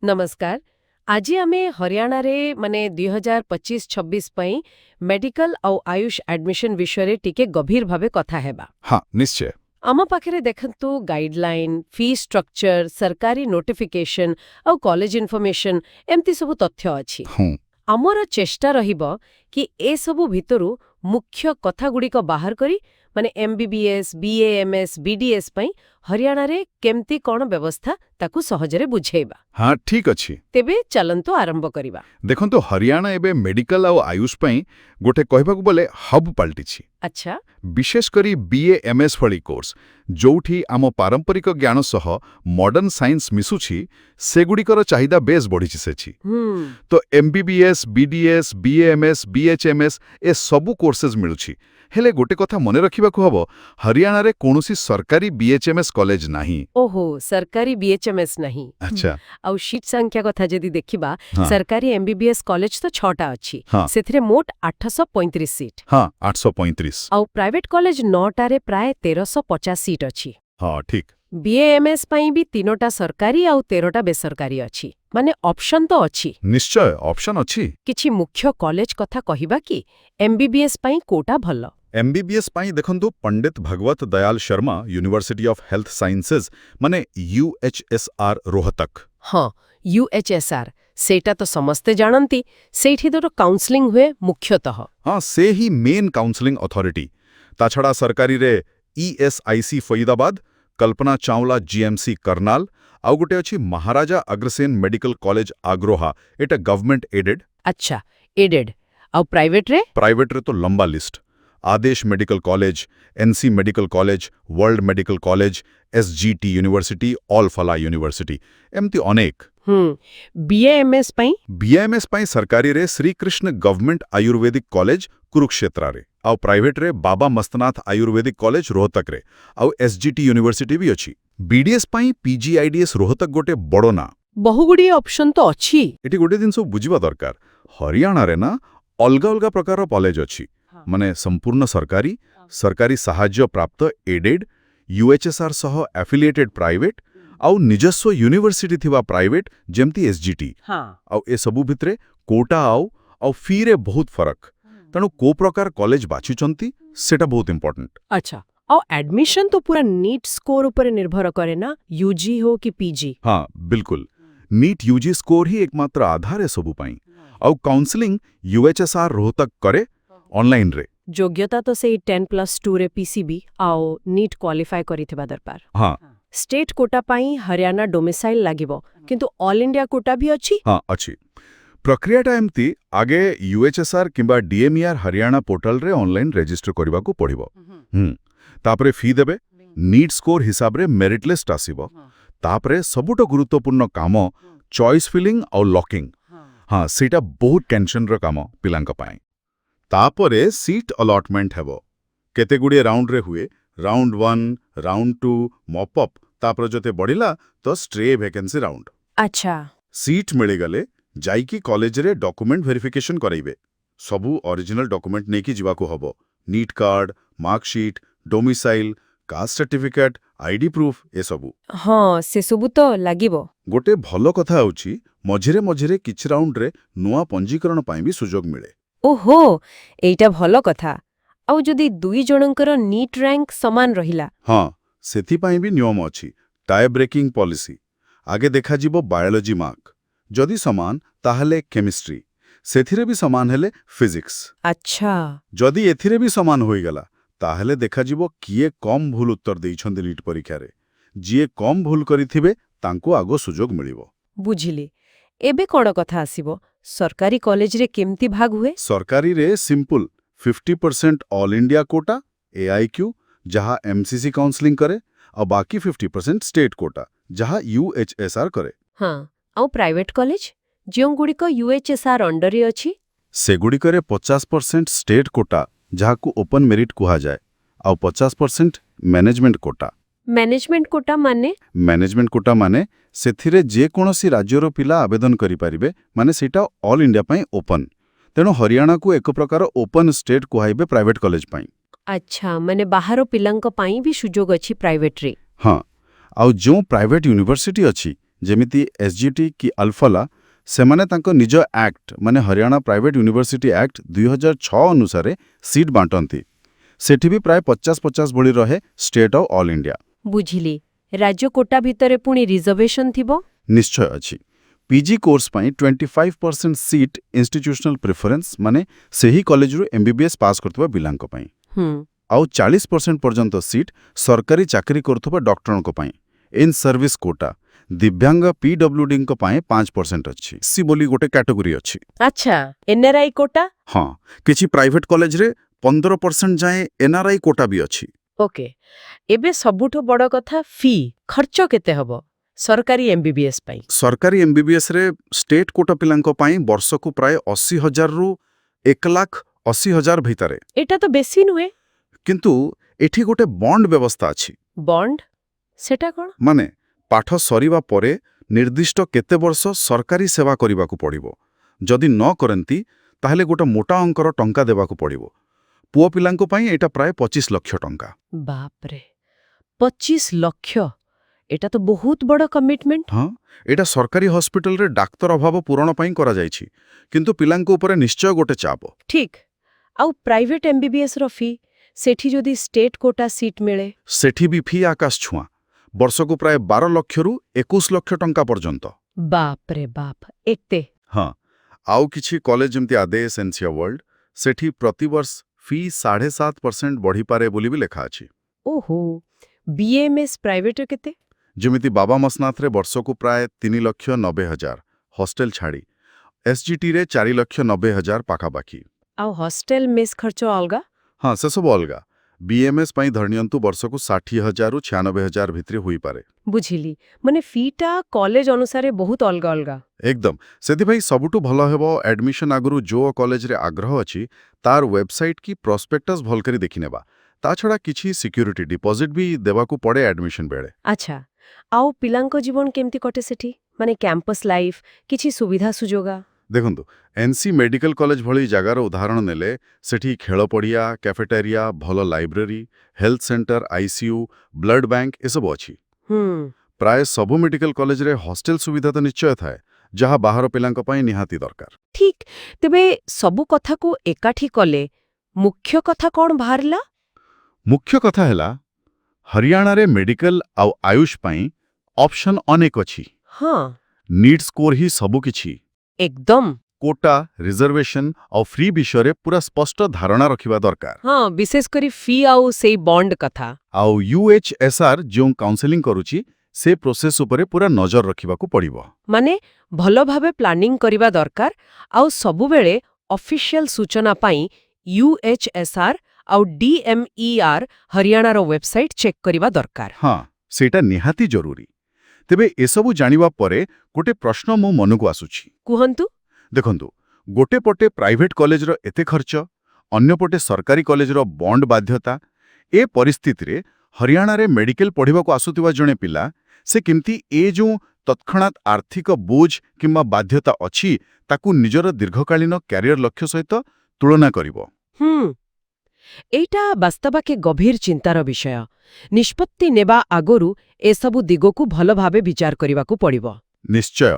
नमस्कार। आज आमे हरियाणा रे माने 2025-26 पई मेडिकल आउ आयुष एडमिशन विषय रे टिके गभीर भावे कथा हेबा। हाँ निश्चय। आम पाखरे देखंतु गाइडलाइन, फी स्ट्रक्चर, सरकारी नोटिफिकेशन आउ कॉलेज इन्फॉर्मेशन एमती सब तथ्य अछि। हूँ आमर चेष्टा रहिबो कि ए सबु भितरु मुख्य कथा गुडी को बाहर करी माने एमबीबीएस, बीएएमएस, बीडीएस पई हरियाणा रे केमती कोन व्यवस्था ताकू सहजरे बुझेबा। हाँ ठीक अच्छी। तेबे चलंतु आरंभ करिबा। देखो तो हरियाणा एबे मेडिकल और आयुष पई गोटे कहबाकू बोले हब पलटिछि। अच्छा विशेष करी बीएएमएस भली कोर्स जोठी आम पारंपरिक ज्ञान सह मॉडर्न साइंस मिसुछि सेगुडिकर चाहिदा बेस बढ़िछि सेछि। तो एमबीबीएस, बीडीएस, बीएएमएस, बीएचएमएस ए सबु कोर्सेज मिलुछि। हेले गोटे कथा मने रखिबाकू हबो हरियाणा रे कोनोसी सरकारी बीएचएमएस कॉलेज नाही। ओहो सरकारी बीएचएमएस नहीं। अच्छा आउ सीट संख्या कथा जदि देखिबा हाँ। सरकारी एमबीबीएस कॉलेज तो 6टा अछि। हाँ। सेथिरे मोट 835 सीट। हाँ 835। आउ प्राइवेट कॉलेज 9टा रे प्राय 1350 सीट अछि। हाँ ठीक। बीएएमएस पई भी 3टा सरकारी आउ 13टा बेसरकारी अछि। माने ऑप्शन तो अछि। निश्चय ऑप्शन अछि। किछि मुख्य कॉलेज कथा कहिबा कि एमबीबीएस पई कोटा भल्ल। एमबीबीएस पाई देखंतु Pandit Bhagwat Dayal Sharma university of health sciences माने यूएचएसआर रोहतक। हाँ यूएचएसआर सेटा तो समस्ते जानती सेठी तो काउंसलिंग हुए मुख्यतः। हाँ से ही मेन काउंसलिंग अथॉरिटी। ताछड़ा सरकारी रे ईएसआईसी फरीदाबाद, कल्पना चावला जीएमसी करनाल, आउ गोटे अछि महाराजा अग्रसेन मेडिकल कॉलेज आग्रोहा एटा गवर्नमेंट एडेड। अच्छा एडेड आउ प्राइवेट रे? प्राइवेट रे तो लंबा list. Adesh medical college, NC medical college, world medical college, SGT university, Al Falah university एमती अनेक। बीएएमएस पई? बीएमएस पाई सरकारी रे Shri Krishna government ayurvedic college Kurukshetra रे, आउ प्राइवेट रे बाबा मस्तनाथ आयुर्वेदिक कॉलेज रोहतक रे, आउ एसजीटी यूनिवर्सिटी भी अछि। बीडीएस पाई पीजीआईडीएस रोहतक गोटे बड़ो ना। बहुगुडी ऑप्शन तो अछि। एटी गोटे दिन सब बुझिबा दरकार हरियाणा रे ना अलगा अलगा प्रकार कॉलेज अछि। माने संपूर्ण सरकारी, सरकारी साहाय्य प्राप्त एडेड, यूएचएसआर सह एफिलिएटेड प्राइवेट, आउ निजस्व यूनिवर्सिटी थिबा प्राइवेट जेमती एसजीटी। आउ ए सबु भितरे कोटा आउ फी रे बहुत फरक। तणु को प्रकार कॉलेज बाछिचंती सेटा बहुत इंपोर्टेंट। अच्छा और एडमिशन तो पूरा नीट स्कोर ऊपर निर्भर करे ना, यूजी हो कि पीजी? हाँ बिल्कुल। नीट यूजी स्कोर ही एकमात्र आधार है सबु पाई। आउ काउंसलिंग यूएचएसआर रोहतक करे ऑनलाइन रे। योग्यता तो से 10+2 रे पीसीबी आउ नीट क्वालिफाई करिथिबा दरकार। हाँ स्टेट कोटा पाई हरियाणा डोमिसाइल लागिबो किंतु ऑल इंडिया कोटा भी अछि? हाँ अछि। प्रक्रियाटा एमती आगे यूएचएसआर किंबा डीएमईआर हरियाणा पोर्टल रे ऑनलाइन रजिस्टर करबा को पड़िबो। तापरे फी देबे, नीट स्कोर हिसाब रे मेरिट लिस्ट आसीबो। तापरे सबुटो गुरुत्वपूर्ण काम चॉइस फिलिंग और लॉकिंग। हाँ सेटा बहुत टेंशन रो काम पिलांक पाए। तापरे सीट अलॉटमेंट हेबो। केते गुडे राउंड रे हुए, राउंड 1, राउंड 2, मॉप अप, तापर जते बढ़िला तो स्ट्रे वैकेंसी राउंड। अच्छा सीट मिली गले जाइकी कॉलेज रे डॉक्यूमेंट वेरिफिकेशन कराइबे। सबु ओरिजिनल डॉक्यूमेंट नेकी जीवा को हबो। NEET card, marksheet, domicile, caste certificate, ID proof ए सबु। हाँ से सबु तो लागिबो। गोटे भलो कथा होची मझिरे मझिरे किछ राउंड रे नुआ पंजीकरण पाई भी सुजोग मिले। ओहो एइटा भलो कथा। आउ जदि दुई जनकर नीट रैंक समान रहिला? हाँ सेथि पाई भी नियम अछि। Tie breaking policy. आगे देखा जीवो बायोलॉजी मार्क, जदि समान ताहले केमिस्ट्री, सेथिरे भी समान हेले फिजिक्स। अच्छा जदि एथिरे भी समान होई गला ताहले देखा जीवो किए कम भूल उत्तर देइछन्ति नीट परीक्षा रे। जिए कम भूल करिथिबे तांको आगो सुजोग मिलिबो। बुझिली। एबे कोन कथा आसीबो सरकारी कॉलेज रे केमती भाग हुए? सरकारी रे सिंपल 50% ऑल इंडिया कोटा एआईक्यू जहां एमसीसी काउंसलिंग करे और बाकी 50% स्टेट कोटा जहां यूएचएसआर करे। हाँ आउ प्राइवेट कॉलेज जियो गुडी को यूएचएसआर अंडर रे अछि? सेगुडी करे 50% स्टेट कोटा जहां ओपन मेरिट कुहा जाए और 50% मैनेजमेंट कोटा। मैनेजमेंट कोटा माने? मैनेजमेंट कोटा माने सेथिरे जे कोनोसी राज्यर पिला आवेदन करि पारिबे, माने सेटा ऑल इंडिया पाई ओपन। तेणु हरियाणा को एक प्रकार ओपन स्टेट कुहाइबे प्राइवेट कॉलेज पाई। अच्छा माने बाहर पिलांक पाई भी सुजोग अछि प्राइवेट रे? हाँ आउ जो प्राइवेट यूनिवर्सिटी अछि ଯେମିତି ଏସଜିଟି କି ଆଲଫାଲା ସେମାନେ ତାଙ୍କ ନିଜ ଆକ୍ଟ ମାନେ ହରିୟାଣା ପ୍ରାଇଭେଟ୍ ୟୁନିଭର୍ସିଟି ଆକ୍ଟ 2006 ଅନୁସାରେ ସିଟ୍ ବାଣ୍ଟନ୍ତି। ସେଠି ବି ପ୍ରାୟ 50-50 ଭଳି ରହେ ଷ୍ଟେଟ୍ ଆଉ ଅଲ୍ ଇଣ୍ଡିଆ। ବୁଝିଲି। ରାଜ୍ୟ କୋଟା ଭିତରେ ପୁଣି ରିଜର୍ଭେସନ୍ ଥିବ? ନିଶ୍ଚୟ ଅଛି। ପିଜି କୋର୍ସ ପାଇଁ 25% ସିଟ୍ ଇନଷ୍ଟିଚ୍ୟୁସନାଲ ପ୍ରିଫରେନ୍ସ ମାନେ ସେହି କଲେଜରୁ ଏମବିବିଏସ୍ ପାସ୍ କରୁଥିବା ପିଲାଙ୍କ ପାଇଁ। ଆଉ 40% ପର୍ଯ୍ୟନ୍ତ ସିଟ୍ ସରକାରୀ ଚାକିରି କରୁଥିବା ଡକ୍ଟରଙ୍କ ପାଇଁ। ଇନ୍ ସର୍ଭିସ୍ କୋଟା ଦିବ୍ୟାଙ୍ଗ ପିଡବ୍ଲ୍ୟୁଡିଙ୍କ ପାଇଁ 5% ଅଛି। ସି ବୋଲି ଗୋଟେ କ୍ୟାଟେଗୋରୀ ଅଛି। ଆଚ୍ଛା, ଏନ୍ଆର୍ଆଇ କୋଟା? ହଁ, କିଛି ପ୍ରାଇଭେଟ୍ କଲେଜରେ 15% ଯାଏଁ ଏନ୍ଆର୍ଆଇ କୋଟା ବି ଅଛି। ଓକେ। ଏବେ ସବୁଠୁ ବଡ଼ କଥା ଫି। ଖର୍ଚ୍ଚ କେତେ ହବ ସରକାରୀ ଏମବିବିଏସ୍ ପାଇଁ? ସରକାରୀ ଏମବିବିଏସ୍ରେ ଷ୍ଟେଟ୍ କୋଟା ପିଲାଙ୍କ ପାଇଁ ବର୍ଷକୁ ପ୍ରାୟ 80,000ରୁ 1,80,000 ଭିତରେ। ଏଟା ତ ବେଶୀ ନୁହେଁ। କିନ୍ତୁ ଏଠି ଗୋଟେ ବଣ୍ଡ ବ୍ୟବସ୍ଥା ଅଛି। ବଣ୍ଡ? ସେଟା କ'ଣ? ମାନେ ପାଠ ସରିବା ପରେ ନିର୍ଦ୍ଦିଷ୍ଟ କେତେ ବର୍ଷ ସରକାରୀ ସେବା କରିବାକୁ ପଡ଼ିବ। ଯଦି ନ କରନ୍ତି ତାହେଲେ ଗୋଟେ ମୋଟା ଅଙ୍କର ଟଙ୍କା ଦେବାକୁ ପଡ଼ିବ। ପୁଅ ପିଲାଙ୍କ ପାଇଁ ଏଇଟା ପ୍ରାୟ 25 ଲକ୍ଷ ଟଙ୍କା। ବାପରେ, 25 ଲକ୍ଷ! ଏଟା ତ ବହୁତ ବଡ଼ କମିଟମେଣ୍ଟ। ହଁ, ଏଇଟା ସରକାରୀ ହସ୍ପିଟାଲରେ ଡାକ୍ତର ଅଭାବ ପୂରଣ ପାଇଁ କରାଯାଇଛି। କିନ୍ତୁ ପିଲାଙ୍କ ଉପରେ ନିଶ୍ଚୟ ଗୋଟେ ଚାପ। ଠିକ୍। ଆଉ ପ୍ରାଇଭେଟ୍ ଏମବିବିଏସ୍ର ଫି? ସେଠି ଯଦି ଷ୍ଟେଟ୍ କୋଟା ସିଟ୍ ମିଳେ? ସେଠି ବି ଫି ଆକାଶ ଛୁଆଁ। ବର୍ଷକୁ ପ୍ରାୟ 12 ଲକ୍ଷରୁ 21 ଲକ୍ଷ ଟଙ୍କା ପର୍ଯ୍ୟନ୍ତ। ବାପରେ ବାପ, ଏତେ? ହଁ, ଆଉ କିଛି କଲେଜ ଯେମିତି ଆଦେଶ ଏନସିଆ ୱାର୍ଲ୍ଡ ସେଠି ପ୍ରତିବର୍ଷ ଫି 7.5% ବଢ଼ିପାରେ ବୋଲି ବି ଲେଖା ଅଛି। ଓହୋ, ବିଏଏମଏସ୍ ପ୍ରାଇଭେଟ୍ରେ କେତେ? ଯେମିତି ବାବା ମସନାଥରେ ବର୍ଷକୁ ପ୍ରାୟ 3,90,000 ହଷ୍ଟେଲ ଛାଡ଼ି। ଏସଜିଟିରେ 4,90,000 ପାଖାପାଖି। ଆଉ ହଷ୍ଟେଲ ମେସ୍ ଖର୍ଚ୍ଚ ଅଲଗା? ହଁ, ସେସବୁ ଅଲଗା। ବିଏମଏସ୍ ପାଇଁ ଧରିନିଅନ୍ତୁ ବର୍ଷକୁ 60,000ରୁ 96,000 ଭିତରେ ହୋଇପାରେ। ବୁଝିଲି। ମାନେ ଫିଟା କଲେଜ ଅନୁସାରେ ବହୁତ ଅଲଗା ଅଲଗା। ଏକଦମ। ସେଥିପାଇଁ ସବୁଠୁ ଭଲ ହେବ ଆଡମିସନ୍ ଆଗରୁ ଯୋଉ କଲେଜରେ ଆଗ୍ରହ ଅଛି ତାର ୱେବସାଇଟ୍ କି ପ୍ରସ୍ପେକ୍ଟସ୍ ଭଲ କରି ଦେଖିନେବା। ତା ଛଡ଼ା କିଛି ସିକ୍ୟୁରିଟି ଡିପୋଜିଟ୍ ବି ଦେବାକୁ ପଡ଼େ ଆଡମିସନ୍ ବେଳେ। ଆଚ୍ଛା, ଆଉ ପିଲାଙ୍କ ଜୀବନ କେମିତି କଟେ ସେଠି? ମାନେ କ୍ୟାମ୍ପସ୍ ଲାଇଫ୍, କିଛି ସୁବିଧା ସୁଯୋଗ? ଦେଖନ୍ତୁ, ଏନସି ମେଡିକାଲ କଲେଜ ଭଳି ଜାଗାର ଉଦାହରଣ ନେଲେ ସେଠି ଖେଳ ପଡ଼ିଆ, କ୍ୟାଫେଟେରିଆ, ଭଲ library, health centre, ICU, blood bank ଏସବୁ ଅଛି। ପ୍ରାୟ ସବୁ ମେଡିକାଲ କଲେଜରେ ହଷ୍ଟେଲ ସୁବିଧା ତ ନିଶ୍ଚୟ ଥାଏ, ଯାହା ବାହାର ପିଲାଙ୍କ ପାଇଁ ନିହାତି ଦରକାର। ଠିକ୍। ତେବେ ସବୁ କଥାକୁ ଏକାଠି କଲେ ମୁଖ୍ୟ କଥା କ'ଣ ବାହାରିଲା? ମୁଖ୍ୟ କଥା ହେଲା ହରିୟାଣାରେ ମେଡିକାଲ ଆଉ ଆୟୁଷ ପାଇଁ ଅପସନ୍ ଅନେକ ଅଛି। ହଁ, ନିଟ୍ ସ୍କୋର ହିଁ ସବୁକିଛି। ଏକଦମ। କୋଟା, ରିଜର୍ଭେସନ୍ ଆଉ ଫ୍ରି ବିଷୟରେ ପୁରା ସ୍ପଷ୍ଟ ଧାରଣା ରଖିବା ଦରକାର। ହଁ, ବିଶେଷ କରି ଫି ଆଉ ସେଇ ବଣ୍ଡ କଥା। ଆଉ ୟୁଏଚ୍ଏସ୍ଆର୍ ଯେଉଁ କାଉନ୍ସେଲିଂ କରୁଛି ସେ ପ୍ରୋସେସ୍ ଉପରେ ପୁରା ନଜର ରଖିବାକୁ ପଡ଼ିବ। ମାନେ ଭଲ ଭାବେ ପ୍ଲାନିଂ କରିବା ଦରକାର ଆଉ ସବୁବେଳେ ଅଫିସିଆଲ ସୂଚନା ପାଇଁ ୟୁଏଚ୍ଏସ୍ଆର୍ ଆଉ ଡିଏମ୍ଇଆର୍ ହରିୟାଣାର ୱେବସାଇଟ୍ ଚେକ୍ କରିବା ଦରକାର। ହଁ, ସେଇଟା ନିହାତି ଜରୁରୀ। ତେବେ ଏସବୁ ଜାଣିବା ପରେ ଗୋଟେ ପ୍ରଶ୍ନ ମୋ ମନକୁ ଆସୁଛି। କୁହନ୍ତୁ। ଦେଖନ୍ତୁ, ଗୋଟେ ପଟେ ପ୍ରାଇଭେଟ୍ କଲେଜର ଏତେ ଖର୍ଚ୍ଚ, ଅନ୍ୟପଟେ ସରକାରୀ କଲେଜର ବଣ୍ଡ ବାଧ୍ୟତା। ଏ ପରିସ୍ଥିତିରେ ହରିୟାଣାରେ ମେଡିକାଲ ପଢ଼ିବାକୁ ଆସୁଥିବା ଜଣେ ପିଲା ସେ କେମିତି ଏ ଯେଉଁ ତତ୍କ୍ଷଣାତ୍ ଆର୍ଥିକ ବୋଝ କିମ୍ବା ବାଧ୍ୟତା ଅଛି ତାକୁ ନିଜର ଦୀର୍ଘକାଳୀନ କ୍ୟାରିୟର ଲକ୍ଷ୍ୟ ସହିତ ତୁଳନା କରିବ? ଏଇଟା ବାସ୍ତବାକେ ଗଭୀର ଚିନ୍ତାର ବିଷୟ। ନିଷ୍ପତ୍ତି ନେବା ଆଗରୁ ଏସବୁ ଦିଗକୁ ଭଲ ଭାବେ ବିଚାର କରିବାକୁ ପଡ଼ିବ। ନିଶ୍ଚୟ।